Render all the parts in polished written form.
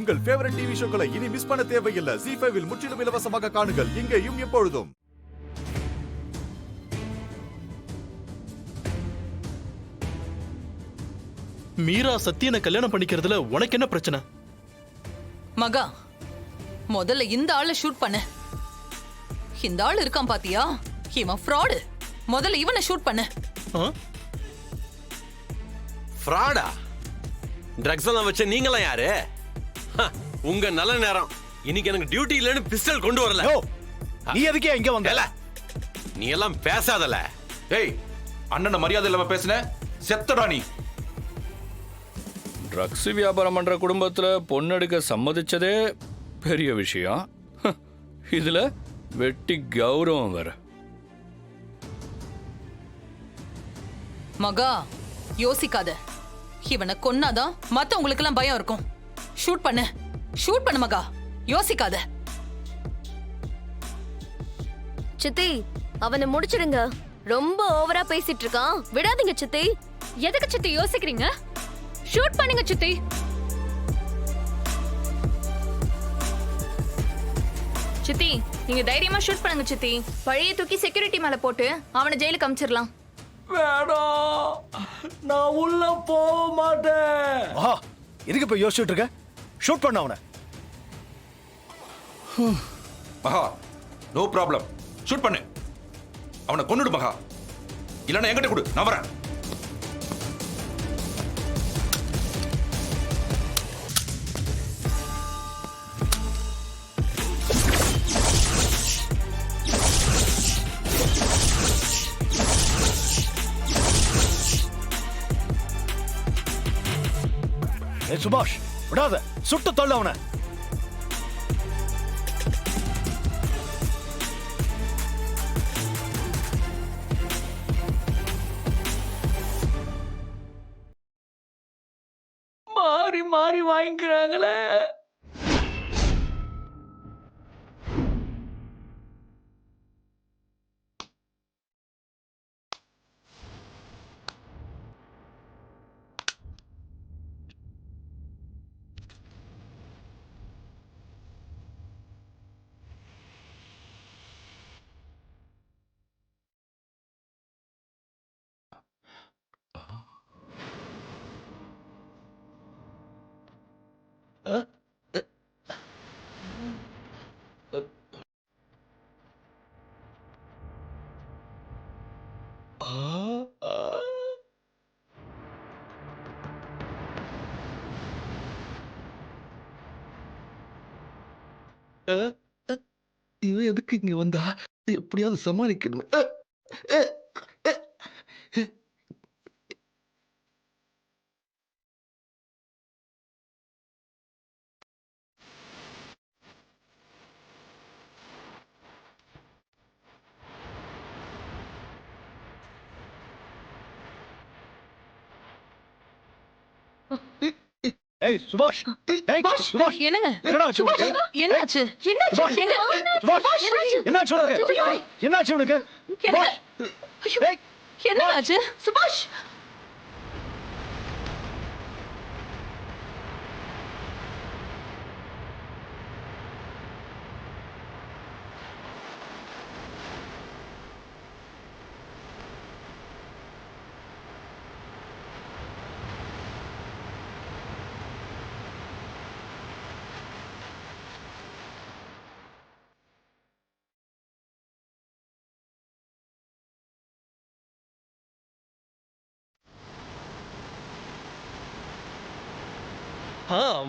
உங்கள் favourite TV ஷோக்களை இனி miss பண்ண தேவையில்லை. ZEE5 இல் முற்றிலும் இலவசமாக காணுங்கள். இங்கேயும் எப்பொழுதும். மீரா சத்தியனை கல்யாணம் பண்ணிக்கிறதுல உனக்கு என்ன பிரச்சனை? மகா, முதல்ல இந்த ஆளை ஷூட் பண்ணு. இந்த ஆள் இருக்கான் பாத்தியா, இவன் ஃப்ராடு. முதல்ல இவனை ஷூட் பண்ணு. ஃப்ராடா? ட்ரக்ஸ் எல்லாம் வச்ச நீங்களாம் யாரு? உங்க நல்ல நேரம். இன்னைக்கு எனக்கு டியூட்டி இல்லைன்னு பிஸ்டல் கொண்டு வரல. நீ எதுக்கே இங்க வந்தல? நீ எல்லாம் பேசாதல. ஏய், அண்ணன மரியாதை இல்லாம பேசுன செத்தடா நீ. ட்ரக்ஸ் வியாபாரம் பண்ற குடும்பத்துல பொண்ணெடுக்க சம்மதிச்சதே பெரிய விஷயம். இதுல வெட்டி கௌரவம் வேற. மகா, யோசிக்காத. இவனை கொன்னாதான் மத்தவங்களுக்கு எல்லாம் பயம் இருக்கும். ஷூட் பண்ணு, ஷூட் பண்ணு மகா, யோசிக்காத. சித்தி, அவனை முடிச்சிடுங்க. ரொம்ப ஓவரா பேசிட்டு இருக்கான். விடாதீங்க சித்தி. எதுக்கு சித்தி யோசிக்கிறீங்க? ஷூட் பண்ணுங்க சித்தி. சித்தி, நீங்க தைரியமா ஷூட் பண்ணுங்க சித்தி. பழைய தூக்கி செக்யூரிட்டி மேல போட்டு அவனை ஜெயிலுக்கு அமிச்சிடலாம். வேணாம், நான் உள்ள போக மாட்டேன். எதுக்கு இப்ப யோசிச்சுட்டு இருக்க? ஷூட் பண்ண அவனை. மகா, நோ ப்ராப்ளம். ஷூட் பண்ணு. அவனை கொன்னுடு மகா. இல்லன்னா என்கிட்ட கொடு, நான் வரேன். சுபாஷ், விடாத, சுட்டு தள்ள அவனை. மாறி மாறி வாங்கிக்கிறாங்களே. இவன் எதுக்கு இங்க வந்தா? எப்படியாவது சமாளிக்கணும். ஏய் சுபாஷ், ஏய் சுபாஷ், என்னங்க? என்னடா ஆச்சு உனக்கு? என்னாச்சு? சுபாஷ், என்னாச்சு உனக்கு? என்னாச்சு உனக்கு? சுபாஷ், ஏய், என்னாச்சு? சுபாஷ்,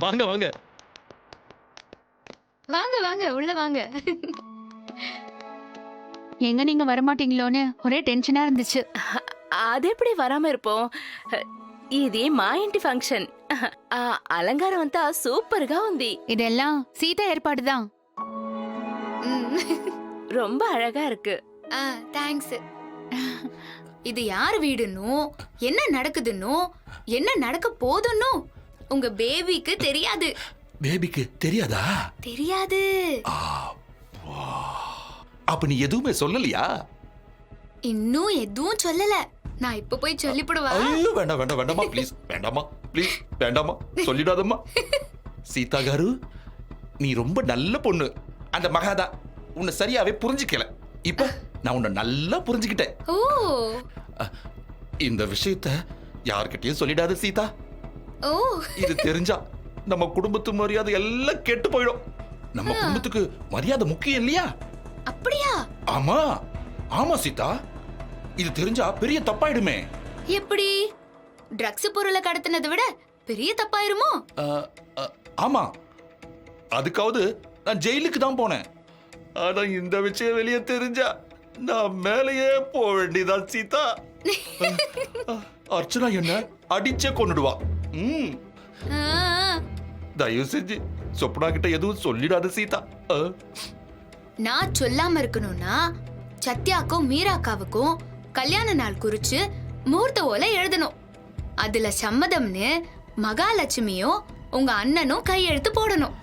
வாங்க வாங்க வாங்க வாங்க, உள்ள வாங்க. எங்க நீங்க வரமாட்டீங்களோன்னு ஒரே டென்ஷனா இருந்துச்சு. அது எப்படி வராம இருப்போம்? ఇది మా ఇంటి ఫంక్షన్. ఆ అలంకారం అంతా సూపర్ గా ఉంది. இதெல்லாம் சீதா ஏற்பாடுதான். ரொம்ப அழகா இருக்கு. தேங்க்ஸ். இது யார் வீடுன்னு, என்ன நடக்குதுன்னு, என்ன நடக்க போதுன்னு உங்க பேபிக்கு தெரியாது. பேபிக்கு தெரியாதா? தெரியாது. அப்ப நீ எதுவுமே சொல்லலையா? இன்னும் எதுவும் சொல்லல. நான் இப்ப போய் சொல்லிப்படுவா. ஐயோ வேண்டாம் வேண்டாம் வேண்டாமா, ப்ளீஸ் வேண்டாமா, ப்ளீஸ் வேண்டாமா, சொல்லிடாதம்மா. சீதா காரு நீ ரொம்ப நல்ல பொண்ணு. அந்த மகாதா உன்னை சரியாவே புரிஞ்சுக்கல. இப்ப நான் உன்னை நல்லா புரிஞ்சுக்கிட்டேன். ஓ இந்த விஷயத்த யார்கிட்டயும் சொல்லிடாத சீதா. ஓ இது தெரிஞ்சா நம்ம குடும்பத்து மரியாதை எல்லாம் கெட்டு போயிடும். நம்ம குடும்பத்துக்கு மரியாதை முக்கியம் இல்லையா? அப்படியா? ஆமா ஆமா சீதா, இது தெரிஞ்சா பெரிய தப்பாயிடுமே. எப்படி? ட்ரக்ஸ் பொருளை கடத்தினதை விட பெரிய தப்பாயிருமோ? ஆமா, அதுக்காவது நான் ஜெயிலுக்கு தான் போனேன். ஆனா இந்த விஷயம் வெளியே தெரிஞ்சா நான் மேலேயே போக வேண்டியதான் சீதா. அர்ச்சனா என்ன அடிச்சே கொன்னுடுவா. ஆ, தயவு செஞ்சு சொப்னா கிட்ட எதுவும் சொல்லிடாத சீதா. நான் சொல்லாம இருக்கணும்னா சத்யாக்கும் மீராக்காவுக்கும் கல்யாண நாள் குறிச்சு முகூர்த்த ஓலை எழுதணும். அதுல சம்மதம்னு மகாலட்சுமியும் உங்க அண்ணனும் கையெழுத்து போடணும்.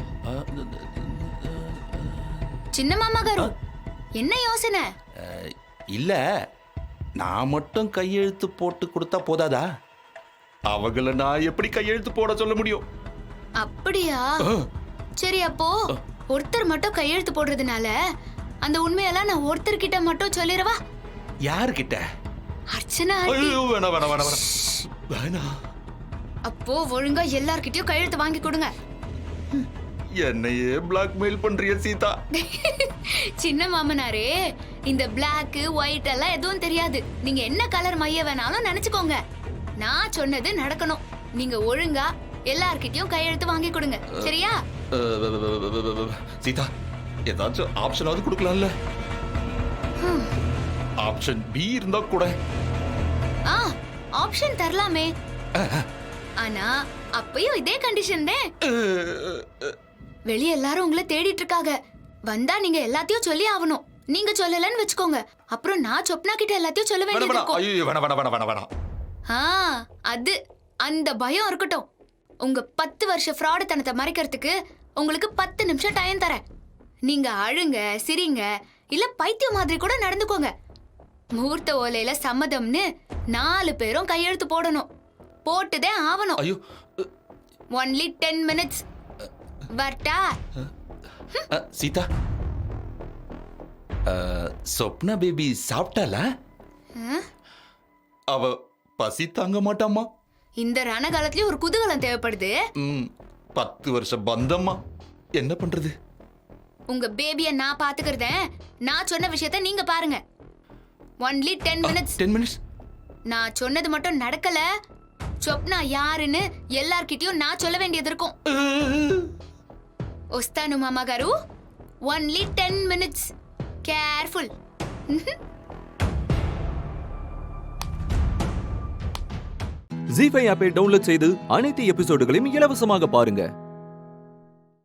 சின்ன மாமா காரு, என்ன யோசனை? இல்ல, நான் மட்டும் கையெழுத்து போட்டு கொடுத்தா போதாதா? அவங்கள நான் எப்படி கையெழுத்து போட சொல்ல முடியும்? அப்படியா? சரி, அப்போ ஒருத்தர் மட்டும் கையெழுத்து போடுறதுனால அந்த உண்மையெல்லாம் நான் ஒருத்தர்கிட்ட மட்டும் சொல்லிடவா? யாருக்கிட்ட? அர்ச்சனா ஆண்டி. ஐயோ, வேணாம் வேணாம் வேணாம் வேணாம். அப்போ ஒழுங்கா எல்லார்கிட்டயும் கையெழுத்து வாங்கி கொடுங்க. என்னையே பிளாக்மெயில் பண்றிய சீதா. சின்ன மாமனாரே, இந்த பிளாக் ஒயிட் எல்லாம் எதுவும் தெரியாது. நீங்க என்ன கலர் மைய வேணாலும் நினைச்சுக்கோங்க. நான் சொன்னது நடக்கணும். நீங்க ஒழுங்கா எல்லார்கிட்டயும் கையெழுத்து வாங்கி கொடுங்க, சரியா? சீதா, ஏதாச்சும் ஆப்ஷனாவது கொடுக்கலாம்ல? ஆப்ஷன் பி இருந்தா கூட. ஆப்ஷன் தரலாமே. ஆனா அப்பயும் இதே கண்டிஷன் தான். வெளிய எல்லாரும் உங்களை தேடிட்டு இருக்காங்க. வந்தா நீங்க எல்லாத்தையும் சொல்லி ஆகணும். நீங்க சொல்லலன்னு வெச்சுக்கோங்க, அப்புறம் நான் சொப்னா கிட்ட எல்லாத்தையும் சொல்ல வேண்டியது இருக்கும். ஐயோ, வேணாம் வேணாம் வேணாம் வேணாம். அது அந்த பயம் இருக்கட்டும். உங்க 10 வருஷ ஃப்ராடு தனத்தை மறைக்கிறதுக்கு உங்களுக்கு 10 நிமிஷம் டைம் தரேன். நீங்க அழுங்க, சிரிங்க, இல்ல பைத்தியம் மாதிரி கூட நடந்துக்கோங்க. முகூர்த்த ஓலையில சம்மதம்னு 4 பேரும் கையெழுத்து போடணும். போட்டுதே ஆவணும். ஐயோ, ஒன்லி 10 minutes. வரட்டா? சீதா, சொப்னா பேபி சாப்பிட்டால? அவ பசி தாங்க மாட்டாமா. இந்த ரணகாலத்திலயும் ஒரு குதூகலம் தேவைப்படுது. 10 வருஷம் பந்தம்மா, என்ன பண்றது? உங்க பேபிய நான் பாத்துக்கிறத, நான் சொன்ன விஷயத்த நீங்க பாருங்க. Only 10 minutes. 10 minutes? நான் சொன்னது மட்டும் நடக்கல, சொப்னா யாருன்னு எல்லார்கிட்டயும் நான் சொல்ல வேண்டியது இருக்கும். వస్తాను మామా గారు. Only 10 minutes. కేర్ఫుల్. ஜீ5 ஆப்பை டவுன்லோட் செய்து அனைத்து எபிசோடுகளையும் இலவசமாக பாருங்க.